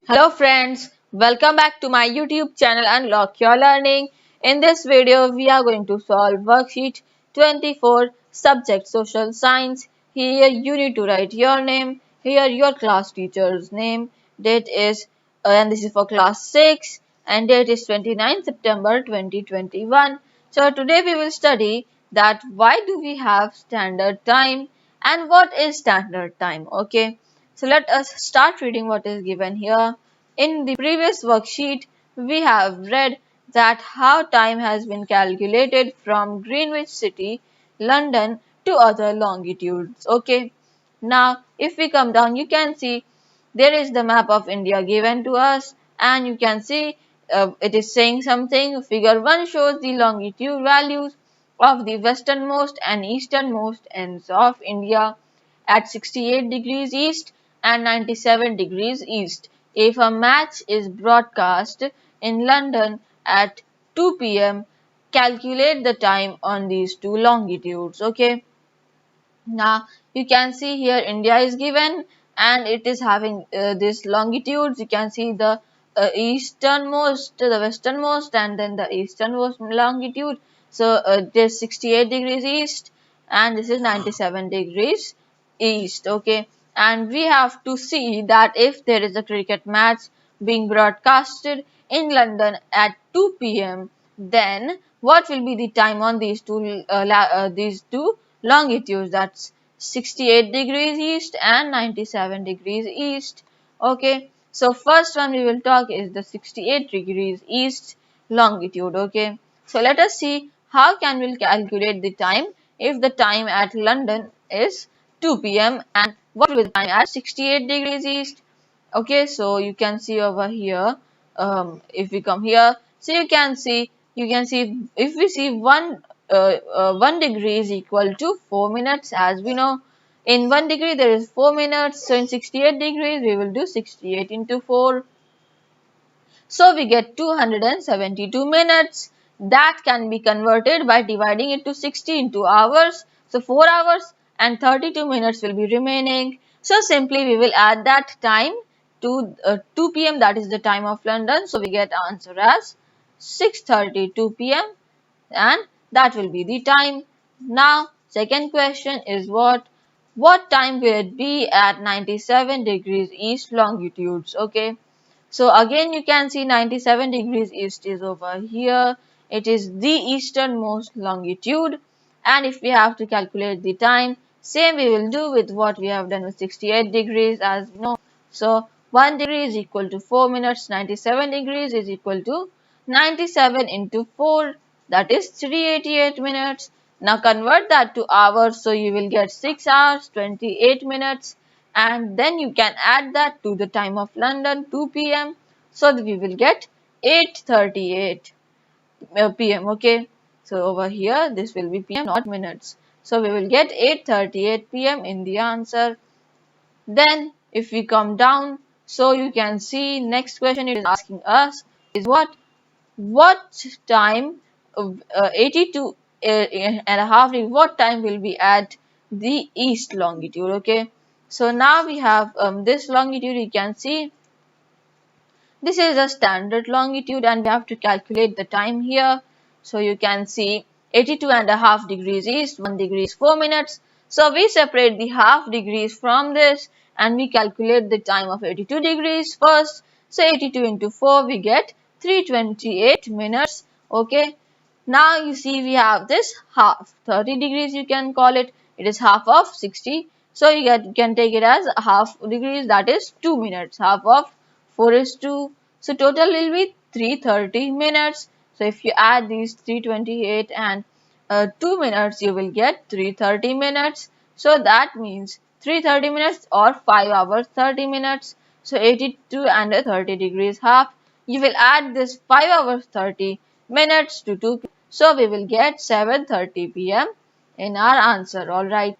Hello friends, welcome back to my YouTube channel Unlock Your Learning. In this video, we are going to solve worksheet 24, subject social science. Here you need to write your name, here your class teacher's name, date is, and this is for class 6, and date is 29 September 2021. So today we will study that why do we have standard time and what is standard time, okay. So let us start reading what is given here. In the previous worksheet, we have read that how time has been calculated from Greenwich City, London to other longitudes. Okay. Now, if we come down, you can see there is the map of India given to us, and you can see it is saying something. Figure 1 shows the longitude values of the westernmost and easternmost ends of India at 68 degrees east and 97 degrees east. If a match is broadcast in London at 2 p.m., calculate the time on these two longitudes. Okay. Now you can see here India is given and it is having this longitudes. You can see the easternmost, the westernmost, and then the easternmost longitude. So it is 68 degrees east and this is 97 degrees east. Okay, and we have to see that if there is a cricket match being broadcasted in London at 2 p.m., then what will be the time on these two longitudes? That's 68 degrees east and 97 degrees east. Okay, so first one we will talk is the 68 degrees east longitude. Okay, so let us see how can we calculate the time if the time at London is 2 p.m. and what will be the time at 68 degrees east. Okay, so you can see over here, if we come here, so you can see if we see 1 degree is equal to 4 minutes. As we know, in 1 degree there is 4 minutes, so in 68 degrees we will do 68 into 4, so we get 272 minutes. That can be converted by dividing it to 60 into hours. So 4 hours and 32 minutes will be remaining. So simply we will add that time to 2 p.m. that is the time of London. So we get answer as 6:32 p.m. and that will be the time. Now second question is what time will it be at 97 degrees east longitudes? Okay. So again you can see 97 degrees east is over here. It is the easternmost longitude, and if we have to calculate the time, same we will do with what we have done with 68 degrees, as we know. So 1 degree is equal to 4 minutes, 97 degrees is equal to 97 into 4, that is 388 minutes. Now convert that to hours, so you will get 6 hours 28 minutes, and then you can add that to the time of London 2 p.m. so that we will get 8:38 p.m. Okay, so over here this will be p.m. not minutes, so we will get 8:38 p.m. in the answer. Then if we come down, so you can see next question it is asking us is what time 82 and a half degree, what time will be at the east longitude. Okay, so now we have this longitude. You can see this is a standard longitude and we have to calculate the time here. So you can see 82 and a half degrees east, 1 degree is 4 minutes. So we separate the half degrees from this and we calculate the time of 82 degrees first. So 82 into 4 we get 328 minutes. Okay. Now you see we have this half, 30 degrees you can call it. It is half of 60. So you can take it as half degrees, that is 2 minutes. Half of 4 is 2. So total will be 330 minutes. So if you add these 328 and 2 minutes, you will get 330 minutes. So that means 330 minutes or 5 hours 30 minutes. So 82 and 30 degrees half. You will add this 5 hours 30 minutes to 2. So we will get 7:30 p.m. in our answer. Alright.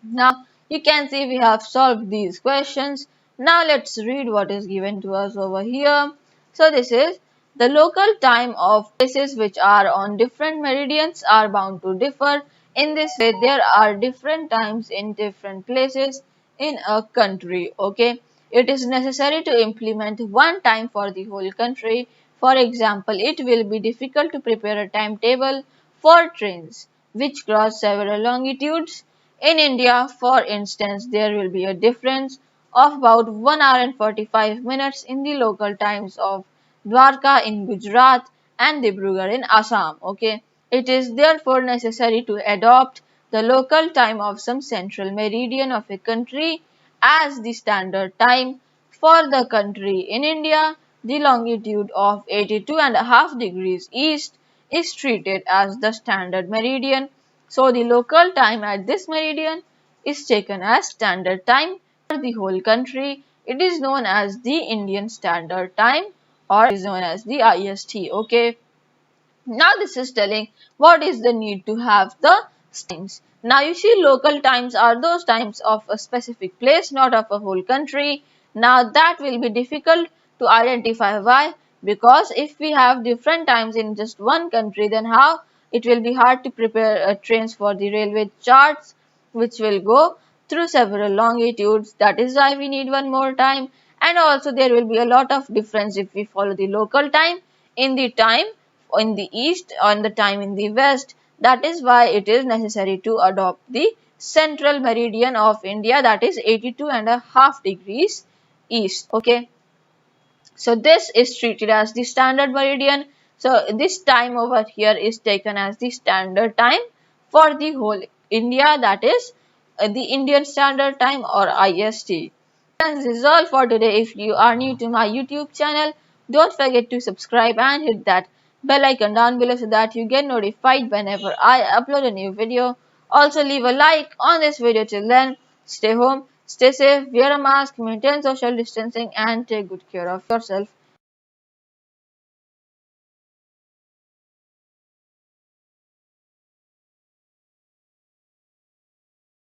Now you can see we have solved these questions. Now let's read what is given to us over here. So this is the local time of places which are on different meridians are bound to differ. In this way, there are different times in different places in a country. Okay. it is necessary to implement one time for the whole country. For example, it will be difficult to prepare a timetable for trains which cross several longitudes. In India, for instance, there will be a difference of about 1 hour and 45 minutes in the local times of Dwarka in Gujarat and Dibrugarh in Assam. Okay, it is therefore necessary to adopt the local time of some central meridian of a country as the standard time for the country. In India, the longitude of 82.5 degrees east is treated as the standard meridian. So the local time at this meridian is taken as standard time for the whole country. It is known as the Indian Standard Time, or is known as the IST. Okay. Now this is telling what is the need to have the times. Now you see, local times are those times of a specific place, not of a whole country. Now that will be difficult to identify. Why? Because if we have different times in just one country, then how it will be hard to prepare trains for the railway charts, which will go through several longitudes. That is why we need one more time. And also there will be a lot of difference if we follow the local time in the time in the east and the time in the west. That is why it is necessary to adopt the central meridian of India, that is 82.5 degrees east. Okay, so this is treated as the standard meridian. So this time over here is taken as the standard time for the whole India, that is the Indian Standard Time, or IST. Friends, this is all for today. If you are new to my YouTube channel, don't forget to subscribe and hit that bell icon down below so that you get notified whenever I upload a new video. Also leave a like on this video. Till then, stay home, stay safe, wear a mask, maintain social distancing and take good care of yourself.